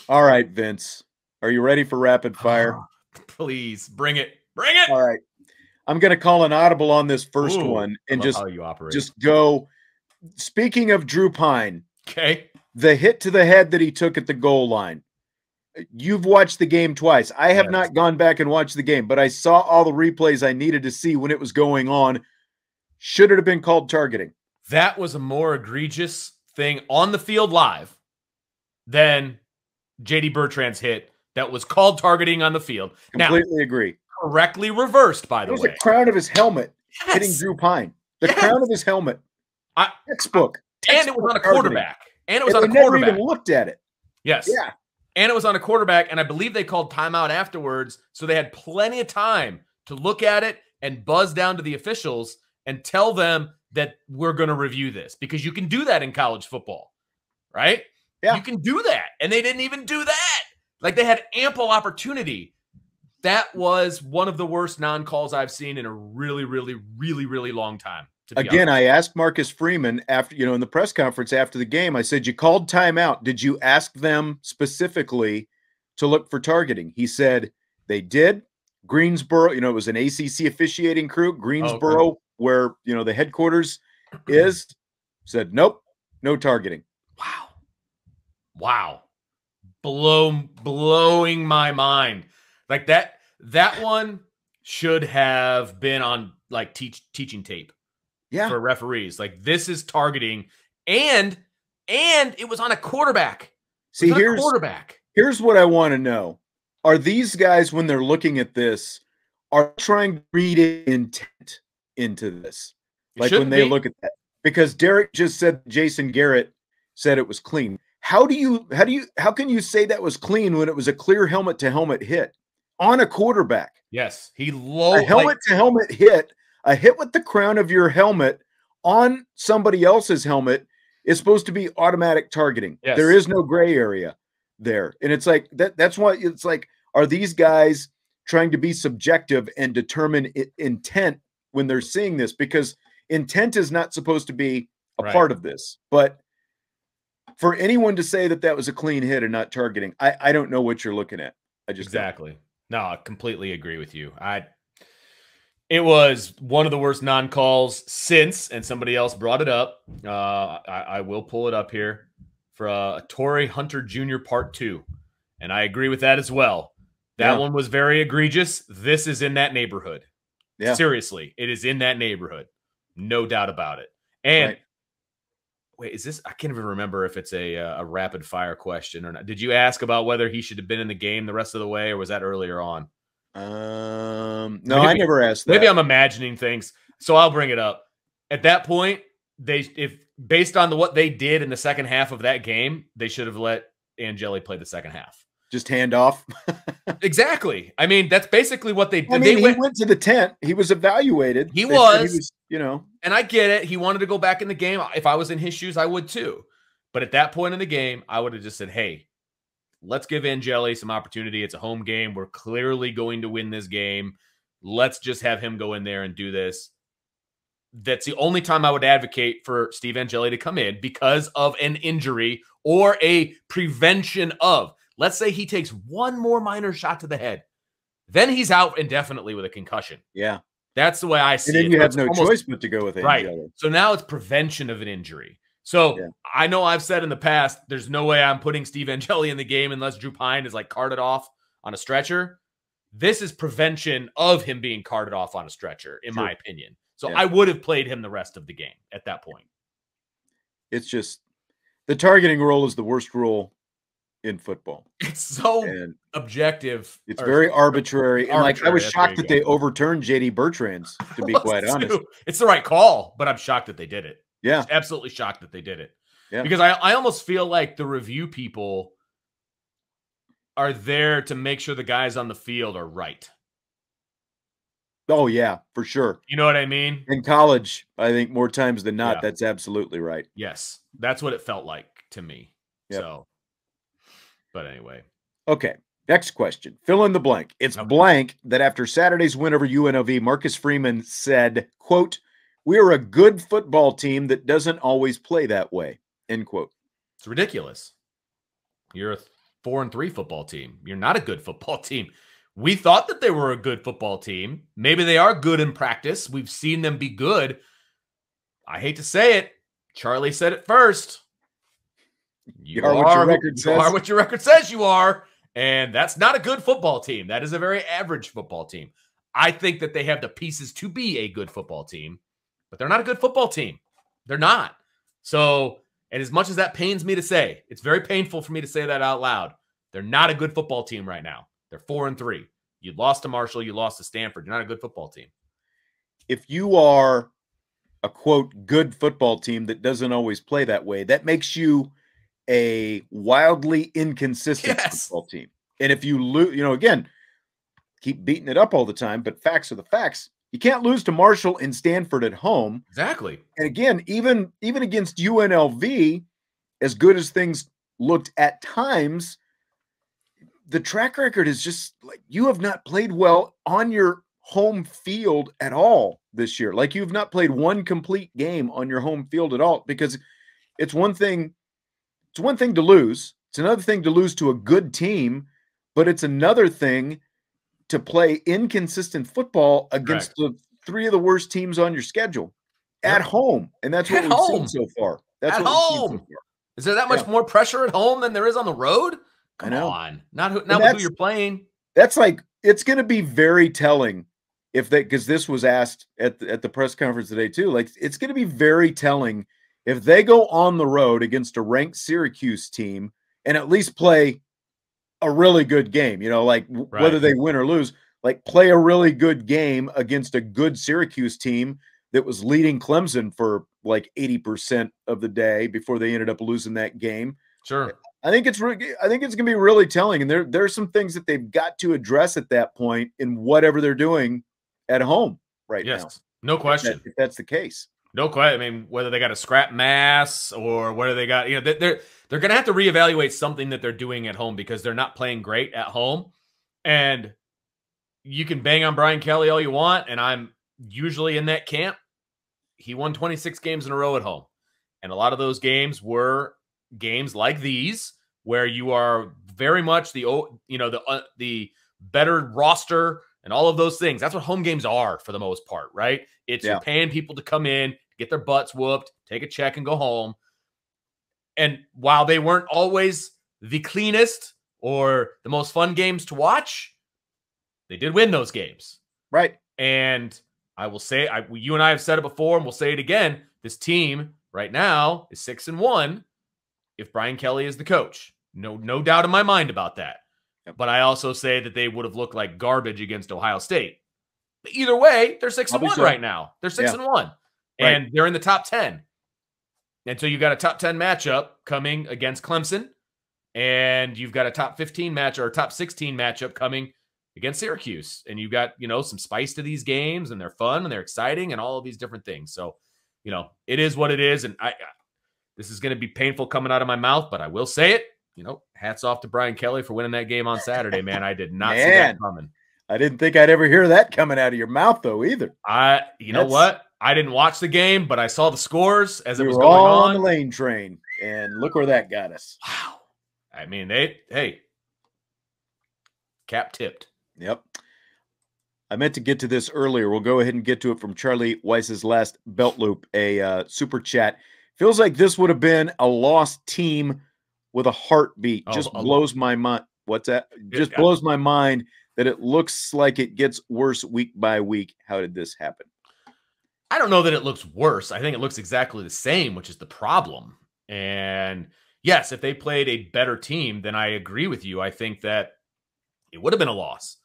All right, Vince. Are you ready for rapid fire? Oh, please bring it. Bring it. All right. I'm going to call an audible on this first Ooh, one I and love how you operate. just go. Speaking of Drew Pyne, Okay. the hit to the head that he took at the goal line. You've watched the game twice. I have not gone back and watched the game, but I saw all the replays I needed to see when it was going on. Should it have been called targeting? That was a more egregious thing on the field live than J.D. Bertrand's hit that was called targeting on the field. Completely agree. Correctly reversed, by the way. It was the crown of his helmet hitting Drew Pyne. The crown of his helmet. Textbook. And it was on a quarterback. And it was on a quarterback. Never even looked at it. Yes. Yeah. And it was on a quarterback, and I believe they called timeout afterwards, so they had plenty of time to look at it and buzz down to the officials and tell them that we're going to review this, because you can do that in college football, right? Yeah. You can do that, and they didn't even do that. Like, they had ample opportunity. That was one of the worst non-calls I've seen in a really, really, really, really long time. Again, I asked Marcus Freeman after, in the press conference after the game, I said, you called timeout. Did you ask them specifically to look for targeting? He said they did. Greensboro, it was an ACC officiating crew. Greensboro, where, the headquarters is, said, nope, no targeting. Wow. Wow. Blowing my mind. Like that one should have been on like teaching tape. Yeah. For referees. Like, this is targeting, and it was on a quarterback. See, here's what I want to know. Are these guys, when they're looking at this, are trying to read intent into this? Like, when they look at that? Because Derek just said Jason Garrett said it was clean. How can you say that was clean when it was a clear helmet to helmet hit on a quarterback? Yes. A helmet to helmet hit. A hit with the crown of your helmet on somebody else's helmet is supposed to be automatic targeting. Yes. There is no gray area there. And it's like that's why it's like, are these guys trying to be subjective and determine intent when they're seeing this? Because intent is not supposed to be a part of this. But for anyone to say that that was a clean hit and not targeting, I don't know what you're looking at. I just Exactly. No, I completely agree with you. It was one of the worst non-calls since, and somebody else brought it up. I will pull it up here for Torrey Hunter Jr. Part 2, and I agree with that as well. That one was very egregious. This is in that neighborhood. Yeah. Seriously, it is in that neighborhood. No doubt about it. And wait, is this? I can't even remember if it's a rapid fire question or not. Did you ask about whether he should have been in the game the rest of the way, or was that earlier on? No, I never asked that. Maybe I'm imagining things, so I'll bring it up. At that point, if based on what they did in the second half of that game, they should have let Angeli play the second half. Just hand off. Exactly. I mean, that's basically what they did. I mean, he went to the tent. He was evaluated. He was, and I get it. He wanted to go back in the game. If I was in his shoes, I would too. But at that point in the game, I would have just said, hey, let's give Angeli some opportunity. It's a home game. We're clearly going to win this game. Let's just have him go in there and do this. That's the only time I would advocate for Steve Angeli to come in, because of an injury or a prevention of. Let's say he takes one more minor shot to the head. Then he's out indefinitely with a concussion. Yeah. That's the way I see it. And then you have no choice but to go with Angeli. Right. So now it's prevention of an injury. So I know I've said in the past, there's no way I'm putting Steve Angeli in the game unless Drew Pyne is like carted off on a stretcher. This is prevention of him being carted off on a stretcher, in my opinion. So I would have played him the rest of the game at that point. It's just the targeting rule is the worst rule in football. It's so objective. It's very arbitrary. And like, I was shocked that they overturned J.D. Bertrand's, to be quite honest. It's the right call, but I'm shocked that they did it. Yeah. Just absolutely shocked that they did it. Yeah. Because I almost feel like the review people are there to make sure the guys on the field are right. Oh, yeah, for sure. You know what I mean? In college, I think more times than not, that's absolutely right. Yes. That's what it felt like to me. Yep. So, but anyway. Okay. Next question. Fill in the blank. It's blank that after Saturday's win over UNLV, Marcus Freeman said, quote, "We are a good football team that doesn't always play that way," end quote. It's ridiculous. You're a 4-3 football team. You're not a good football team. We thought that they were a good football team. Maybe they are good in practice. We've seen them be good. I hate to say it. Charlie said it first. You are what your record says. You are what your record says you are. And that's not a good football team. That is a very average football team. I think that they have the pieces to be a good football team, but they're not a good football team. They're not. So, and as much as that pains me to say, it's very painful for me to say that out loud. They're not a good football team right now. They're 4-3. You lost to Marshall. You lost to Stanford. You're not a good football team. If you are a, quote, good football team that doesn't always play that way, that makes you a wildly inconsistent football team. And if you lose, again, keep beating it up all the time, but facts are the facts. You can't lose to Marshall and Stanford at home. Exactly. And again, even against UNLV, as good as things looked at times, the track record is just like you have not played well on your home field at all this year. Like you've not played one complete game on your home field at all, because it's one thing to lose. It's another thing to lose to a good team, but it's another thing to play inconsistent football against the three of the worst teams on your schedule at home. And that's what we've seen so far. That's at home. Is there that much more pressure at home than there is on the road? Come on. Not with who you're playing. That's like, it's going to be very telling because this was asked at the press conference today too. Like, it's going to be very telling if they go on the road against a ranked Syracuse team and at least play a really good game, whether they win or lose, like play a really good game against a good Syracuse team that was leading Clemson for like 80% of the day before they ended up losing that game. Sure. I think it's going to be really telling. And there's some things that they've got to address at that point in whatever they're doing at home right now. No question. If that's the case. No question. I mean, whether they got a scrap mass or whether they got, they're going to have to reevaluate something that they're doing at home because they're not playing great at home. And you can bang on Brian Kelly all you want, and I'm usually in that camp. He won 26 games in a row at home. And a lot of those games were games like these where you are very much the better roster and all of those things. That's what home games are for the most part, right? You're paying people to come in, get their butts whooped, take a check and go home. And while they weren't always the cleanest or the most fun games to watch, they did win those games. Right. And I will say, you and I have said it before, and we'll say it again. This team right now is 6-1 if Brian Kelly is the coach. No doubt in my mind about that. Yep. But I also say that they would have looked like garbage against Ohio State. But either way, they're 6-1 right now. They're 6-1. And they're in the top 10. And so you've got a top 10 matchup coming against Clemson. And you've got a top 15 match or a top 16 matchup coming against Syracuse. And you've got, some spice to these games, and they're fun and they're exciting and all of these different things. So, it is what it is. And this is going to be painful coming out of my mouth, but I will say it. Hats off to Brian Kelly for winning that game on Saturday, man. I did not see that coming. I didn't think I'd ever hear that coming out of your mouth, though, either. You know what? I didn't watch the game, but I saw the scores as it was going on. On the lane train, and look where that got us. Wow. I mean, cap tipped. Yep. I meant to get to this earlier. We'll go ahead and get to it from Charlie Weiss's last belt loop, a super chat. Feels like this would have been a lost team with a heartbeat. Just blows my mind. What's that? Just blows my mind that it looks like it gets worse week by week. How did this happen? I don't know that it looks worse. I think it looks exactly the same, which is the problem. And yes, if they played a better team, then I agree with you. I think that it would have been a loss.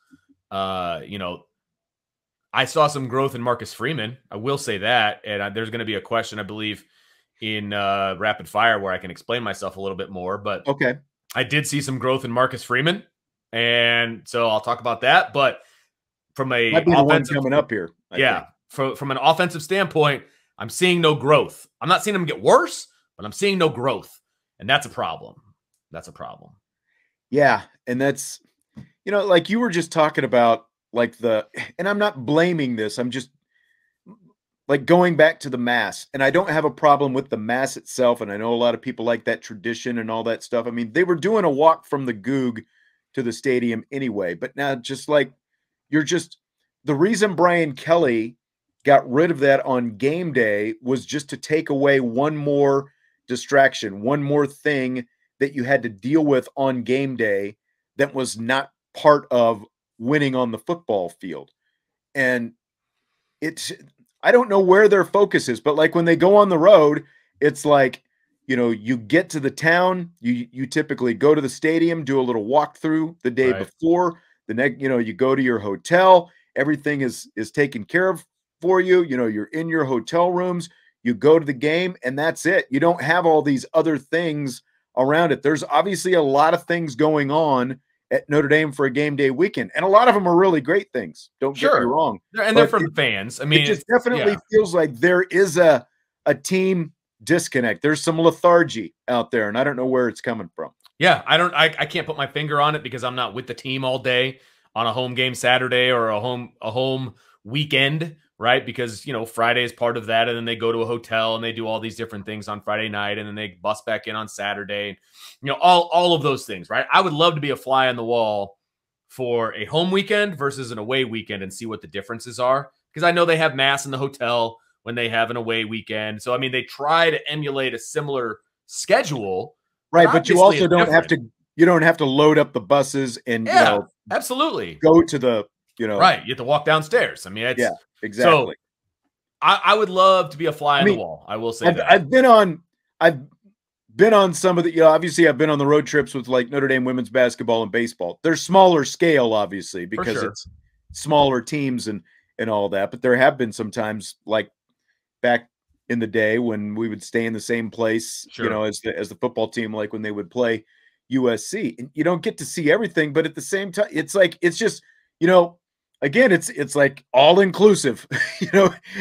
I saw some growth in Marcus Freeman. I will say that. And there's going to be a question, I believe, in rapid fire where I can explain myself a little bit more. But okay, I did see some growth in Marcus Freeman. And so I'll talk about that. But from a might be the one coming up here. I think. From an offensive standpoint, I'm seeing no growth. I'm not seeing them get worse, but I'm seeing no growth. And that's a problem. That's a problem. Yeah. And that's, like you were just talking about, and I'm not blaming this. I'm just like going back to the mass, and I don't have a problem with the mass itself, and I know a lot of people like that tradition and all that stuff. I mean, they were doing a walk from the Goog to the stadium anyway, but now just like the reason Brian Kelly got rid of that on game day was just to take away one more distraction, one more thing that you had to deal with on game day that was not part of winning on the football field. And I don't know where their focus is, but like when they go on the road, it's like, you get to the town, you typically go to the stadium, do a little walkthrough the day before, the next, you go to your hotel, everything is taken care of for you. You're in your hotel rooms, you go to the game, and that's it. You don't have all these other things around it. There's obviously a lot of things going on at Notre Dame for a game day weekend, and a lot of them are really great things. Don't get me wrong. And they're for the fans. I mean, it just definitely feels like there is a team disconnect. There's some lethargy out there, and I don't know where it's coming from. Yeah, I can't put my finger on it because I'm not with the team all day on a home game Saturday or a home weekend, right? Because, Friday is part of that, and then they go to a hotel and they do all these different things on Friday night, and then they bus back in on Saturday. All of those things, right? I would love to be a fly on the wall for a home weekend versus an away weekend and see what the differences are, because I know they have mass in the hotel when they have an away weekend. So, I mean, they try to emulate a similar schedule. Right, but you also don't have to load up the buses and, absolutely go to the, right. You have to walk downstairs. I mean, exactly. So I would love to be a fly on the wall. I will say that. I've been on some of the, obviously I've been on the road trips with like Notre Dame women's basketball and baseball. They're smaller scale, obviously, because it's smaller teams and all that. But there have been some times like back in the day when we would stay in the same place, as the football team, like when they would play USC, and you don't get to see everything, but at the same time, it's like, it's just, again, it's like all inclusive,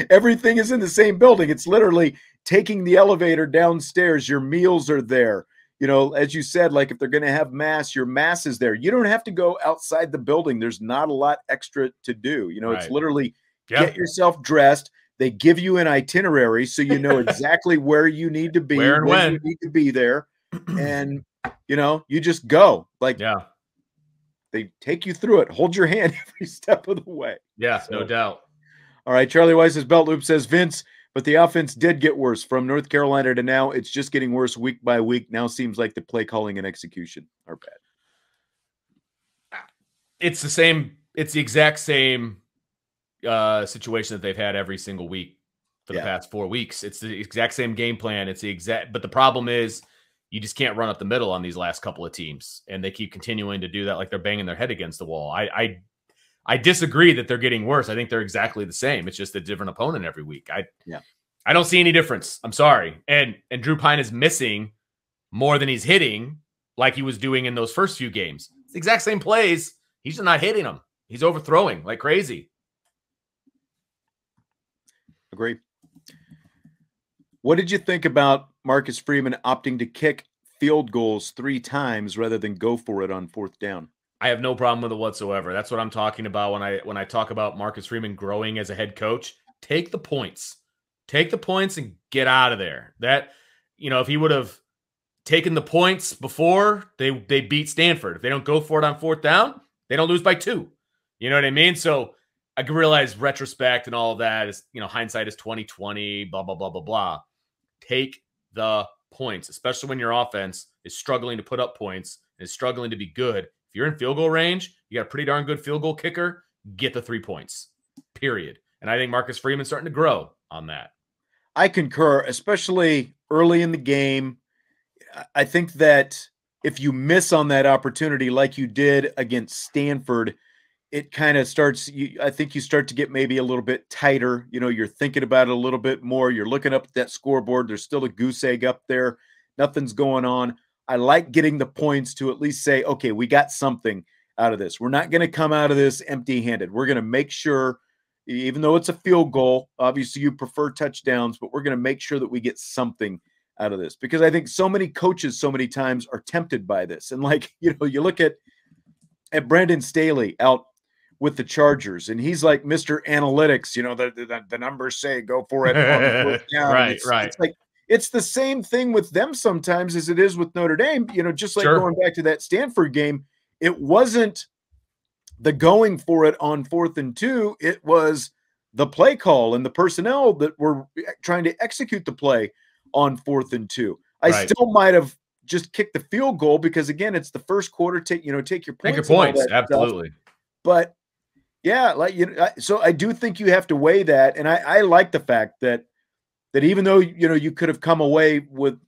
everything is in the same building. It's literally taking the elevator downstairs. Your meals are there. As you said, like if they're going to have mass, your mass is there. You don't have to go outside the building. There's not a lot extra to do. It's literally get yourself dressed. They give you an itinerary so you know exactly where you need to be, when you need to be there. And, you just go. Like, they take you through it. Hold your hand every step of the way. Yeah, no doubt. All right, Charlie Weiss's Belt Loop says, Vince, but the offense did get worse from North Carolina to now. It's just getting worse week by week. Now seems like the play calling and execution are bad. It's the same. It's the exact same situation that they've had every single week for the past 4 weeks. It's the exact same game plan. But the problem is you just can't run up the middle on these last couple of teams, and they keep continuing to do that like they're banging their head against the wall. I disagree that they're getting worse. I think they're exactly the same. It's just a different opponent every week. I don't see any difference. I'm sorry. And Drew Pyne is missing more than he's hitting, like he was doing in those first few games. It's the exact same plays. He's just not hitting them. He's overthrowing like crazy. Agree. What did you think about Marcus Freeman opting to kick field goals 3 times rather than go for it on 4th down? I have no problem with it whatsoever. That's what I'm talking about when I talk about Marcus Freeman growing as a head coach. Take the points. Take the points and get out of there. That, if he would have taken the points before, they beat Stanford. If they don't go for it on 4th down, they don't lose by 2. You know what I mean? So I can realize retrospect and all of that is, hindsight is 2020, blah, blah, blah, blah, blah. Take the points, especially when your offense is struggling to put up points and is struggling to be good. If you're in field goal range, you got a pretty darn good field goal kicker, get the 3 points, period. And I think Marcus Freeman's starting to grow on that. I concur, especially early in the game. I think that if you miss on that opportunity like you did against Stanford, it kind of starts, I think you start to get maybe a little bit tighter. You're thinking about it a little bit more. You're looking up at that scoreboard. There's still a goose egg up there. Nothing's going on. I like getting the points to at least say, okay, we got something out of this. We're not going to come out of this empty-handed. We're going to make sure, even though it's a field goal, obviously you prefer touchdowns, but we're going to make sure that we get something out of this. Because I think so many coaches so many times are tempted by this. And like, you look at Brandon Staley out with the Chargers, and he's like Mr. Analytics. You know, the numbers say go for it on fourth down. Right, it's, right. It's like it's the same thing with them sometimes as it is with Notre Dame. You know, just like Sure. going back to that Stanford game, it wasn't the going for it on 4th and 2. It was the play call and the personnel that were trying to execute the play on 4th and 2. I still might have just kicked the field goal because again, it's the first quarter. Take your points. Take your points. Absolutely. Stuff. But yeah, like so I do think you have to weigh that, and I like the fact that even though you could have come away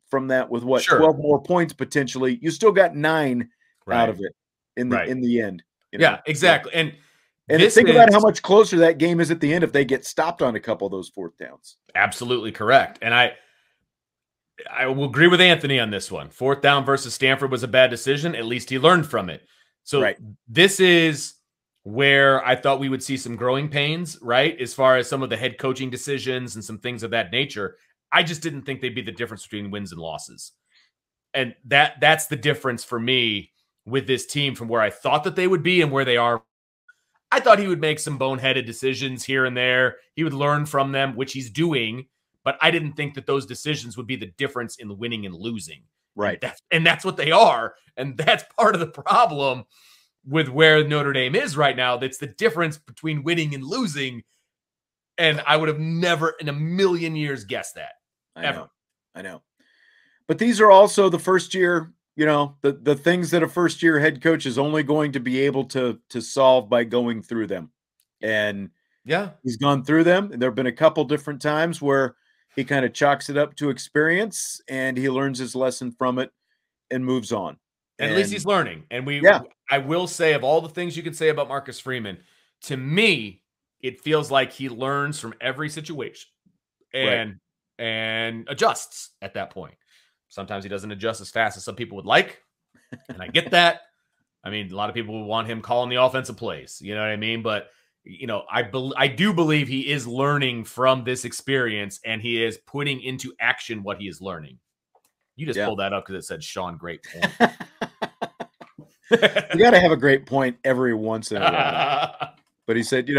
from that with what 12 more points potentially, you still got 9 out of it in the end. Yeah, exactly. And think about how much closer that game is at the end if they get stopped on a couple of those 4th downs. Absolutely correct. And I will agree with Anthony on this one. 4th down versus Stanford was a bad decision. At least he learned from it. So this is where I thought we would see some growing pains, right? As far as some of the head coaching decisions and some things of that nature. I just didn't think they'd be the difference between wins and losses. And that's the difference for me with this team from where I thought that they would be and where they are. I thought he would make some boneheaded decisions here and there. He would learn from them, which he's doing. But I didn't think that those decisions would be the difference in winning and losing. Right. And that's what they are. And that's part of the problem with where Notre Dame is right now. That's the difference between winning and losing. And I would have never in a million years guessed that. I know. But these are also the first year, the things that a first year head coach is only going to be able to solve by going through them. And yeah, he's gone through them. And there have been a couple different times where he kind of chalks it up to experience and he learns his lesson from it and moves on. And at least he's learning. And I will say, of all the things you can say about Marcus Freeman, to me, it feels like he learns from every situation and adjusts at that point. Sometimes he doesn't adjust as fast as some people would like. And I get that. I mean, a lot of people would want him calling the offensive plays. You know what I mean? But I do believe he is learning from this experience and he is putting into action what he is learning. You just pulled that up because it said Sean, great point. You got to have a great point every once in a while. But he said,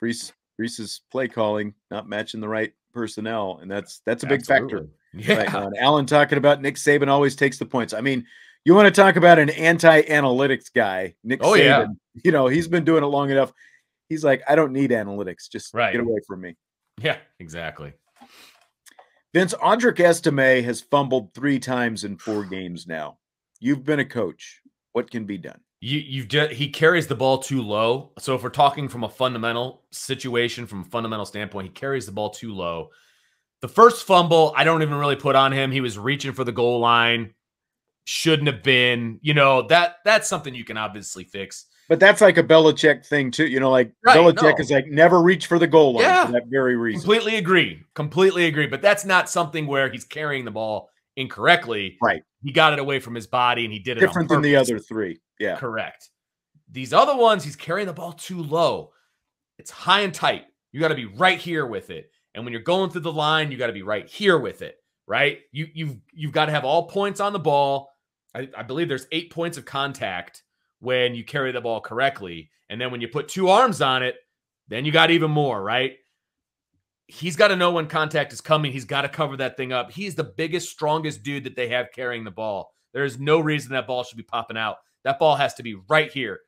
Reese's play calling not matching the right personnel, and that's a big factor. Yeah. Right now. And Alan talking about Nick Saban always takes the points. I mean, you want to talk about an anti-analytics guy, Nick Saban. Yeah. He's been doing it long enough. He's like, I don't need analytics. Just get away from me. Yeah, exactly. Vince, Audric Estime has fumbled 3 times in 4 games now. You've been a coach. What can be done? He carries the ball too low. So if we're talking from a fundamental situation, from a fundamental standpoint, he carries the ball too low. The first fumble, I don't even really put on him. He was reaching for the goal line. Shouldn't have been. That's something you can obviously fix. But that's like a Belichick thing too. Belichick is like, never reach for the goal line for that very reason. Completely agree. But that's not something where he's carrying the ball incorrectly. Right. He got it away from his body and he did it different than the other 3. Yeah. Correct. These other ones, he's carrying the ball too low. It's high and tight. You got to be right here with it. And when you're going through the line, you got to be right here with it. Right. You've got to have all points on the ball. I believe there's 8 points of contact when you carry the ball correctly. And then when you put 2 arms on it, then you got even more, right? He's got to know when contact is coming. He's got to cover that thing up. He's the biggest, strongest dude that they have carrying the ball. There's no reason that ball should be popping out. That ball has to be right here.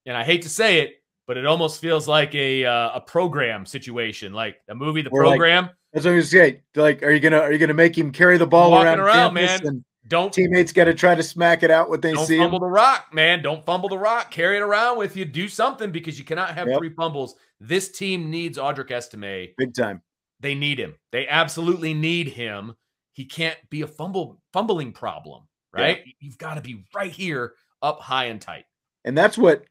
And I hate to say it, but it almost feels like a program situation, like a movie, The Program. Like, that's what I was saying. Like, are you gonna make him carry the ball around man? And don't teammates got to try to smack it out what they see. Don't fumble the rock, man. Don't fumble the rock. Carry it around with you. Do something because you cannot have 3 fumbles. This team needs Audric Estime big time. They need him. They absolutely need him. He can't be a fumbling problem, right? Yeah. You've got to be right here, up high and tight. And that's what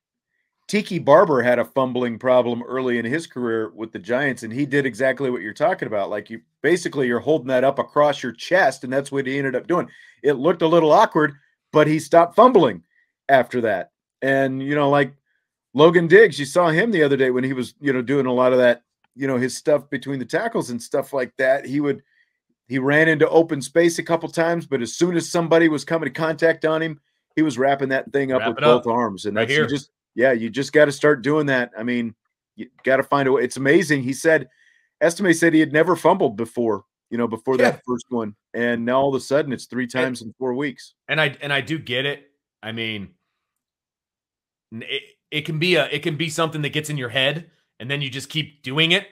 Tiki Barber had, a fumbling problem early in his career with the Giants, and he did exactly what you're talking about. Like, you're holding that up across your chest, and that's what he ended up doing. It looked a little awkward, but he stopped fumbling after that. And, like Logan Diggs, you saw him the other day when he was, doing a lot of that, his stuff between the tackles and stuff like that. He ran into open space a couple times, but as soon as somebody was coming to contact on him, he was wrapping that thing up with both arms. And that's Yeah, you just got to start doing that. I mean, you got to find a way. It's amazing. He said, Estime said he had never fumbled before, before that first one. And now all of a sudden it's 3 times in 4 weeks. And I do get it. I mean, it can be something that gets in your head and then you just keep doing it.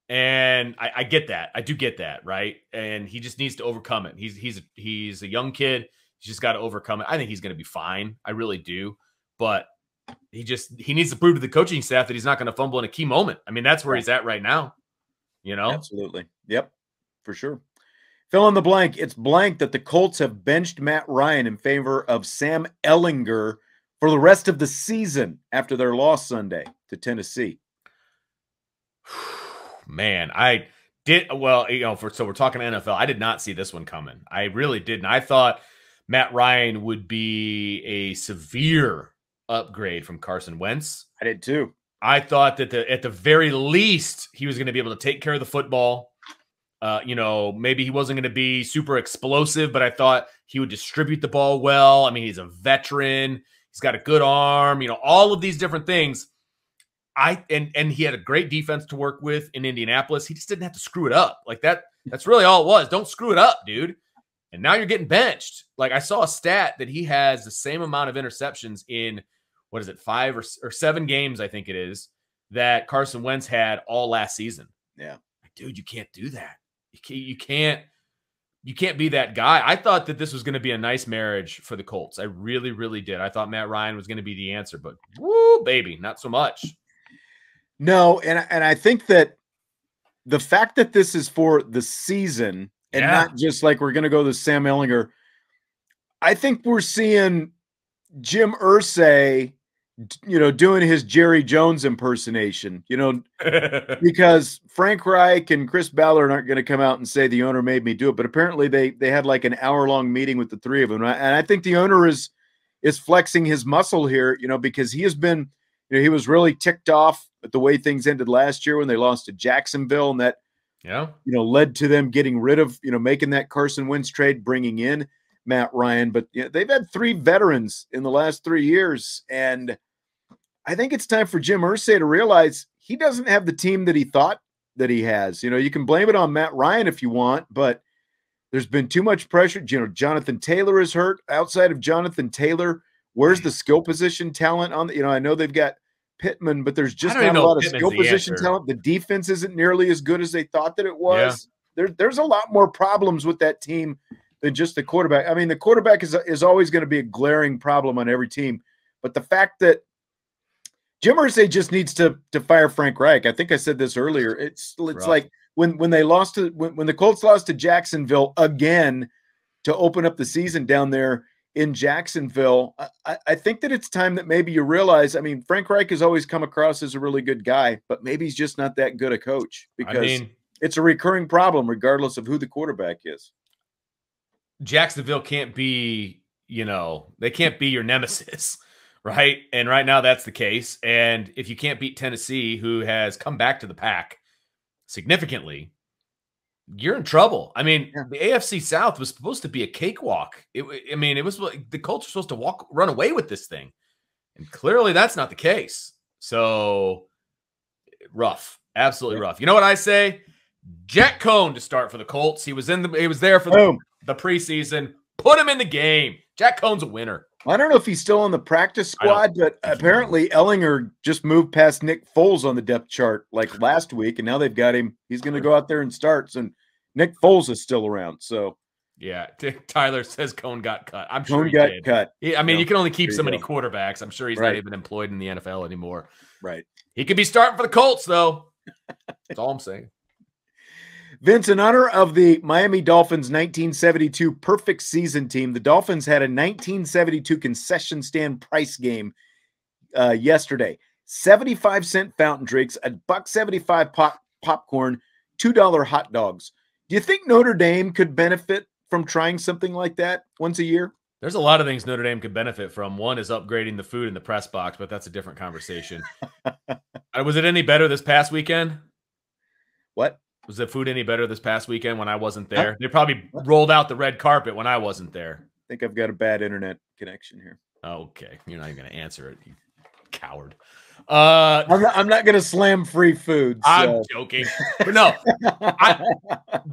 And I get that. I do get that, right? And he just needs to overcome it. He's a young kid. He's just got to overcome it. I think he's going to be fine. I really do. But he needs to prove to the coaching staff that he's not going to fumble in a key moment. I mean, that's where he's at right now. Absolutely. Yep, for sure. Fill in the blank. It's blank that the Colts have benched Matt Ryan in favor of Sam Ehlinger for the rest of the season after their loss Sunday to Tennessee. Man, I did well, so we're talking NFL. I did not see this one coming. I really didn't. I thought Matt Ryan would be a severe upgrade from Carson Wentz. I did too. I thought that at the very least he was going to be able to take care of the football. Maybe he wasn't going to be super explosive, but I thought he would distribute the ball well. I mean, he's a veteran. He's got a good arm, all of these different things. And he had a great defense to work with in Indianapolis. He just didn't have to screw it up. Like that's really all it was. Don't screw it up, dude. And now you're getting benched. Like I saw a stat that he has the same amount of interceptions in, 5 or 7 games, I think it is, that Carson Wentz had all last season. Yeah. Like, dude, you can't do that. You can't be that guy. I thought that this was going to be a nice marriage for the Colts. I really, really did. I thought Matt Ryan was going to be the answer, but woo, baby, not so much. No, and I think that the fact that this is for the season and not just like we're going to go to Sam Ehlinger, I think we're seeing Jim Irsay, doing his Jerry Jones impersonation, because Frank Reich and Chris Ballard aren't going to come out and say the owner made me do it. But apparently they had like an hour-long meeting with the 3 of them. And I think the owner is flexing his muscle here, because he has been, he was really ticked off at the way things ended last year when they lost to Jacksonville. And that, led to them getting rid of, making that Carson Wentz trade, bringing in Matt Ryan. But they've had 3 veterans in the last 3 years. And I think it's time for Jim Irsay to realize he doesn't have the team that he thought that he has. You can blame it on Matt Ryan if you want, but there's been too much pressure. Jonathan Taylor is hurt. Outside of Jonathan Taylor, where's the skill position talent on the, I know they've got Pittman, but there's just not a lot of skill position talent. The defense isn't nearly as good as they thought that it was. Yeah. There's a lot more problems with that team than just the quarterback. I mean, the quarterback is always going to be a glaring problem on every team, but the fact that Jim Irsay just needs to fire Frank Reich. I think I said this earlier. It's like when they lost to when the Colts lost to Jacksonville again to open up the season down there in Jacksonville. I think that it's time that maybe you realize. I mean, Frank Reich has always come across as a really good guy, but maybe he's just not that good a coach because it's a recurring problem regardless of who the quarterback is. Jacksonville can't be, they can't be your nemesis. Right. And right now that's the case. And if you can't beat Tennessee, who has come back to the pack significantly, you're in trouble. I mean, the AFC South was supposed to be a cakewalk. It was like the Colts are supposed to run away with this thing. And clearly that's not the case. So rough, absolutely rough. You know what I say? Jack Cohn to start for the Colts. He was there for the preseason. Put him in the game. Jack Cohn's a winner. I don't know if he's still on the practice squad, but apparently Ehlinger just moved past Nick Foles on the depth chart like last week, and now they've got him. He's going to go out there and start. So Nick Foles is still around. So yeah, Tyler says Cohn got cut. I'm sure Cohn got cut. I mean, you can only keep so many quarterbacks. I'm sure he's not even employed in the NFL anymore. Right. He could be starting for the Colts, though. That's all I'm saying. Vince, in honor of the Miami Dolphins 1972 perfect season team, the Dolphins had a 1972 concession stand price game yesterday. 75-cent fountain drinks, $1.75 popcorn, $2 hot dogs. Do you think Notre Dame could benefit from trying something like that once a year? There's a lot of things Notre Dame could benefit from. One is upgrading the food in the press box, but that's a different conversation. Was it any better this past weekend? What? Was the food any better this past weekend when I wasn't there? They probably rolled out the red carpet when I wasn't there. I think I've got a bad internet connection here. Okay. You're not even going to answer it. Coward. I'm not going to slam free food. So. I'm joking. But no,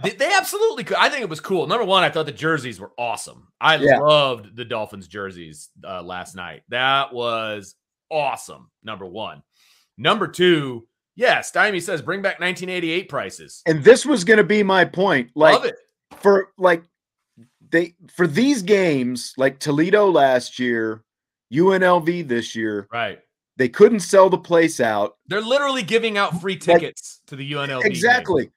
they absolutely could. I think it was cool. Number one, I thought the jerseys were awesome. I loved the Dolphins jerseys last night. That was awesome, number one. Number two, yeah, Stymie says bring back 1988 prices. And this was going to be my point. Like, love it. For these games, like Toledo last year, UNLV this year, right? They couldn't sell the place out. They're literally giving out free tickets to the UNLV. Exactly. Game.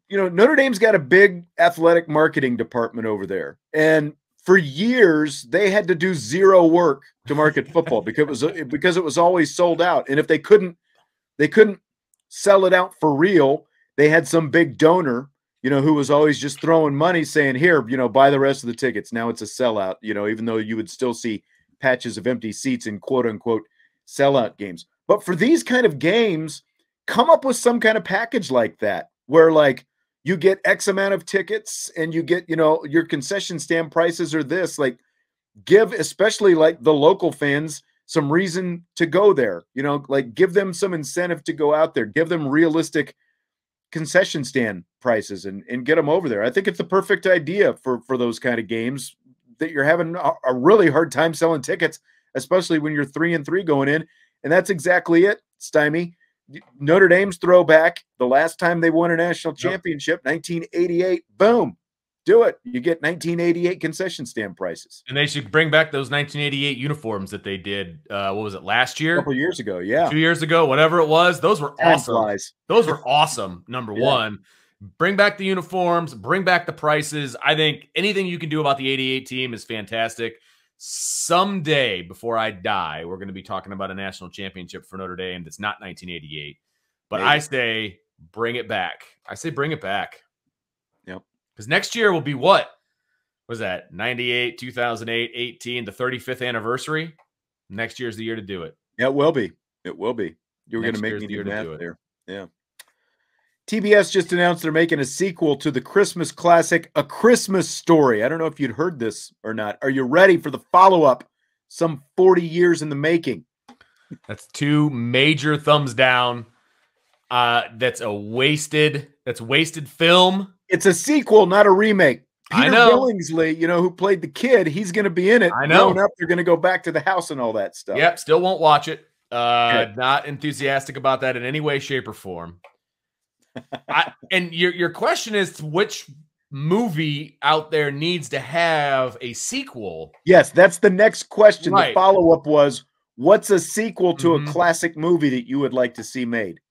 You know, Notre Dame's got a big athletic marketing department over there. And for years, they had to do zero work to market football because it was always sold out. And if they couldn't sell it out for real, they had some big donor, you know, who was always just throwing money saying, here, you know, buy the rest of the tickets. Now it's a sellout, you know, even though you would still see patches of empty seats in quote unquote sellout games. But for these kind of games, come up with some kind of package like that where like you get X amount of tickets and you get, you know, your concession stand prices are this, like give especially like the local fans some reason to go there, you know, like give them some incentive to go out there, give them realistic concession stand prices and get them over there. I think it's the perfect idea for those kind of games that you're having a really hard time selling tickets, especially when you're 3-3 going in. And that's exactly it, Stymie. Notre Dame's throwback, the last time they won a national championship, 1988, boom, do it. You get 1988 concession stand prices. And they should bring back those 1988 uniforms that they did, what was it, last year? A couple years ago, yeah. 2 years ago, whatever it was. Those were awesome. Those were awesome, number one. Bring back the uniforms, bring back the prices. I think anything you can do about the 88 team is fantastic. Someday before I die, we're going to be talking about a national championship for Notre Dame that's not 1988. But maybe. I say bring it back. I say bring it back. Yep. Because next year will be what? Was that 98, 2008, 18, the 35th anniversary? Next year's the year to do it. Yeah, it will be. It will be. You're going to make me do math there. Yeah. TBS just announced they're making a sequel to the Christmas classic, A Christmas Story. I don't know if you'd heard this or not. Are you ready for the follow-up? Some 40 years in the making. That's 2 major thumbs down. That's wasted film. It's a sequel, not a remake. Peter Billingsley, you know, who played the kid, he's going to be in it. I know. Growing up, they're going to go back to the house and all that stuff. Yep, still won't watch it. Not enthusiastic about that in any way, shape, or form. And your question is which movie out there needs to have a sequel? Yes, that's the next question. Right. The follow-up was, what's a sequel to a classic movie that you would like to see made?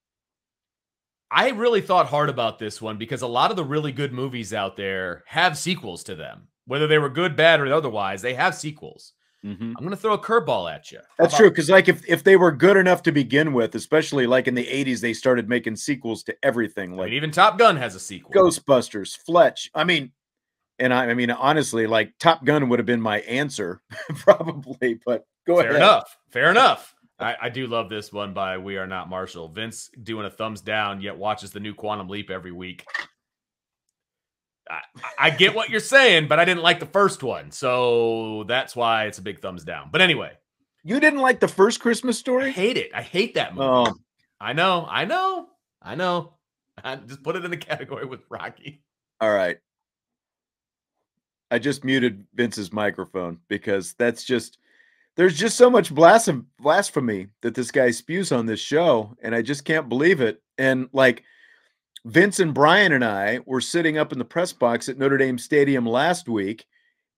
I really thought hard about this one because a lot of the really good movies out there have sequels to them. Whether they were good, bad, or otherwise, they have sequels. I'm going to throw a curveball at you. That's true, because like if they were good enough to begin with, especially like in the 80s, they started making sequels to everything. Like even Top Gun has a sequel. Ghostbusters, Fletch. I mean, honestly, like Top Gun would have been my answer probably, but go ahead. Fair enough. I do love this one by We Are Not Marshall. Vince doing a thumbs down, yet watches the new Quantum Leap every week. I get what you're saying, but I didn't like the first one. So that's why it's a big thumbs down. But anyway. You didn't like the first Christmas Story? I hate it. I hate that movie. Oh. I know. I just put it in the category with Rocky. All right. I just muted Vince's microphone because there's just so much blasphemy that this guy spews on this show, and I just can't believe it. And like, Vince and Brian and I were sitting up in the press box at Notre Dame Stadium last week,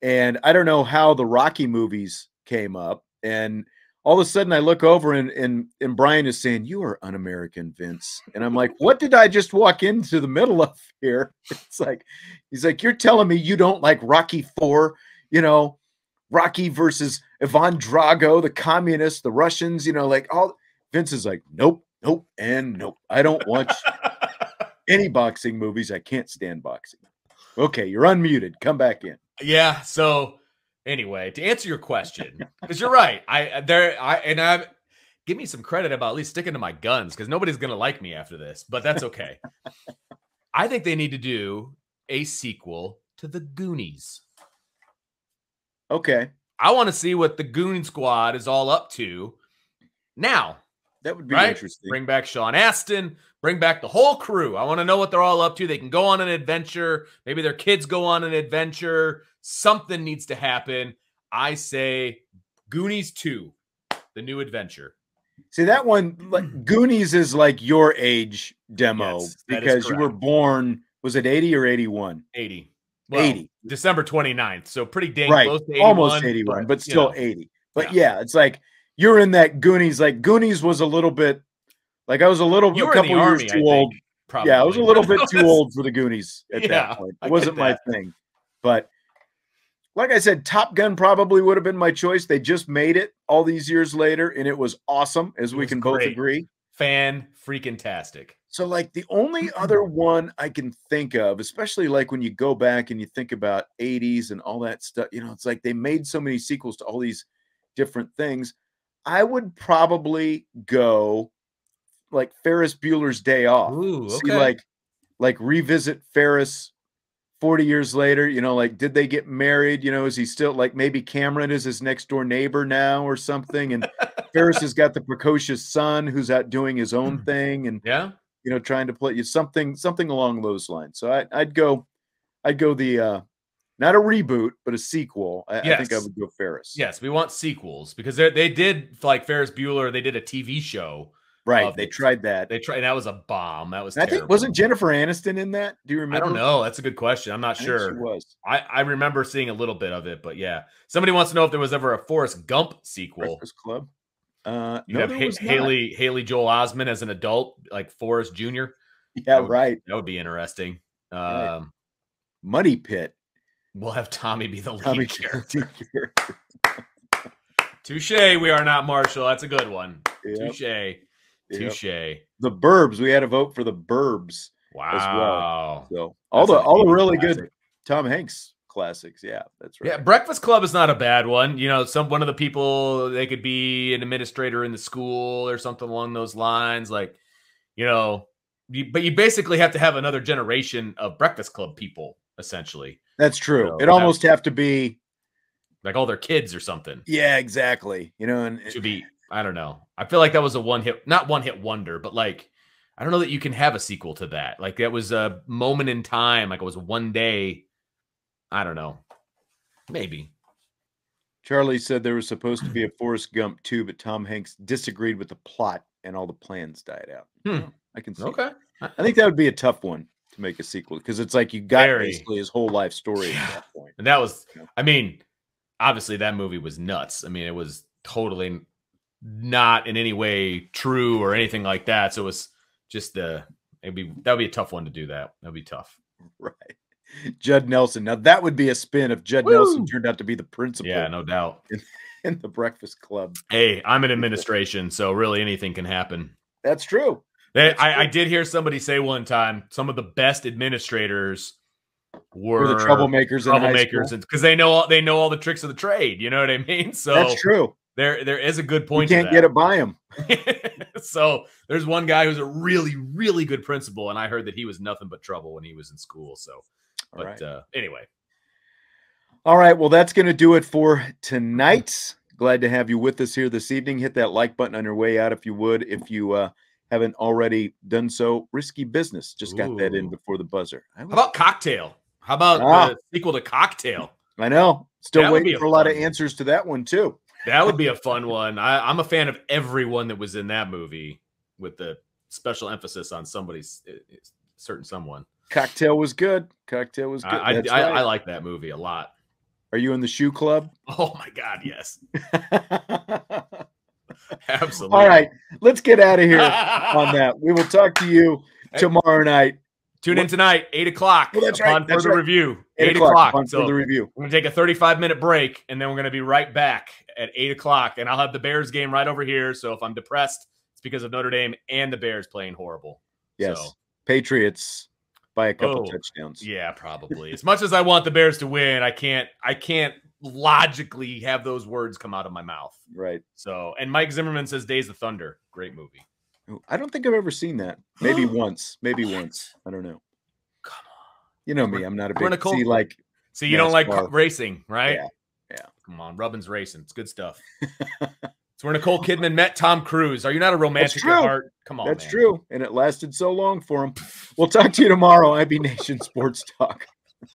and I don't know how the Rocky movies came up. And all of a sudden I look over and Brian is saying, "You are un-American, Vince." And I'm like, what did I just walk into the middle of here? It's like, he's like, "You're telling me you don't like Rocky IV, you know, Rocky versus Ivan Drago, the communists, the Russians, you know, like all." Vince is like, nope, and nope. I don't watch any boxing movies. I can't stand boxing. Okay, you're unmuted. Come back in. Yeah. So anyway, to answer your question, because you're right. Give me some credit about at least sticking to my guns, because nobody's gonna like me after this, but that's okay. I think they need to do a sequel to the Goonies. Okay. I want to see what the Goon Squad is all up to now. That would be right? interesting. Bring back Sean Astin. Bring back the whole crew. I want to know what they're all up to. They can go on an adventure. Maybe their kids go on an adventure. Something needs to happen. I say Goonies 2, the new adventure. See, that one, like Goonies is like your age demo because you were born, was it 80 or 81? 80. Well, 80. December 29th. So pretty dang close to 81. Almost 81, but still 80. But yeah, it's like you're in that Goonies. Like Goonies was a little bit, like I was a couple years too old. Probably. Yeah, I was a little bit too old for the Goonies at that point. It wasn't my thing. But like I said, Top Gun probably would have been my choice. They just made it all these years later, and it was awesome, as we can both agree. Fan-freaking-tastic. So, like, the only other one I can think of, especially like when you go back and you think about 80s and all that stuff, you know, it's like they made so many sequels to all these different things. I would probably go like Ferris Bueller's Day Off. Ooh, okay. See, like revisit Ferris 40 years later, you know, like, did they get married? You know, is he still like maybe Cameron is his next door neighbor now or something? And Ferris has got the precocious son who's out doing his own thing and, you know, trying to play you something along those lines. So I'd go the, not a reboot, but a sequel. I think I would go Ferris. Yes, we want sequels because they did like Ferris Bueller. They did a TV show. Right. They tried that. That was a bomb. That was terrible. I think, wasn't Jennifer Aniston in that? Do you remember? I don't know. That's a good question. I'm not sure. She was. I remember seeing a little bit of it, but yeah. Somebody wants to know if there was ever a Forrest Gump sequel. Breakfast Club. You have Haley Joel Osment as an adult, like Forrest Jr. Yeah, that would be interesting. Muddy Pit. We'll have Tommy be the lead character. Touche. We are not Marshall. That's a good one. Yep. Touche. The Burbs. We had a vote for the Burbs. Wow. As well. So all the really good Tom Hanks classics. Yeah, that's right. Yeah, Breakfast Club is not a bad one. You know, one of the people, they could be an administrator in the school or something along those lines. Like, you know, but you basically have to have another generation of Breakfast Club people, essentially. That's true. So it almost have to be like all their kids or something. Yeah, exactly. You know, and it should be, I don't know. I feel like that was not one hit wonder, but like, I don't know that you can have a sequel to that. Like that was a moment in time. Like it was one day. I don't know. Maybe. Charlie said there was supposed to be a Forrest Gump 2, but Tom Hanks disagreed with the plot and all the plans died out. I can see. Okay. I think that would be a tough one to make a sequel because it's like you got basically his whole life story at that point. And that was, I mean, obviously that movie was nuts. I mean, it was totally not in any way true or anything like that. So it was just that would be a tough one to do that. That'd be tough. Right. Judd Nelson. Now that would be a spin if Judd Nelson turned out to be the principal. Yeah, no doubt. In the Breakfast Club. Hey, I'm in administration, so really anything can happen. That's true. I did hear somebody say one time some of the best administrators were the troublemakers because they know all the tricks of the trade. You know what I mean? So that's true. There is a good point. You can't get it by him. So there's one guy who's a really, really good principal, and I heard that he was nothing but trouble when he was in school. So, anyway. All right. Well, that's going to do it for tonight. Glad to have you with us here this evening. Hit that like button on your way out if you would. If you haven't already done so, Risky Business. Just got that in before the buzzer. How about Cocktail? How about the sequel to Cocktail? I know. Still waiting for a lot of answers to that one, too. That would be a fun one. I'm a fan of everyone that was in that movie with the special emphasis on somebody's certain someone. Cocktail was good. I like that movie a lot. Are you in the shoe club? Oh, my God, yes. Absolutely. All right. Let's get out of here on that. We will talk to you tomorrow night. Tune in tonight, 8 o'clock. Well, that's right. Further review. 8 o'clock. So further review. We're going to take a 35-minute break, and then we're going to be right back at 8 o'clock. And I'll have the Bears game right over here. So if I'm depressed, it's because of Notre Dame and the Bears playing horrible. Yes. So. Patriots by a couple touchdowns. Yeah, probably. As much as I want the Bears to win, I can't logically have those words come out of my mouth. Right. So, and Mike Zimmerman says Days of Thunder. Great movie. I don't think I've ever seen that. Maybe once. Maybe once. I don't know. Come on. You know me. I'm not a big See, you don't like racing, right? Yeah. Come on. Rubbin's Racing. It's good stuff. It's It's where Nicole Kidman met Tom Cruise. Are you not a romantic at heart? Come on, That's man. true. And it lasted so long for him. We'll talk to you tomorrow. IB Nation Sports Talk.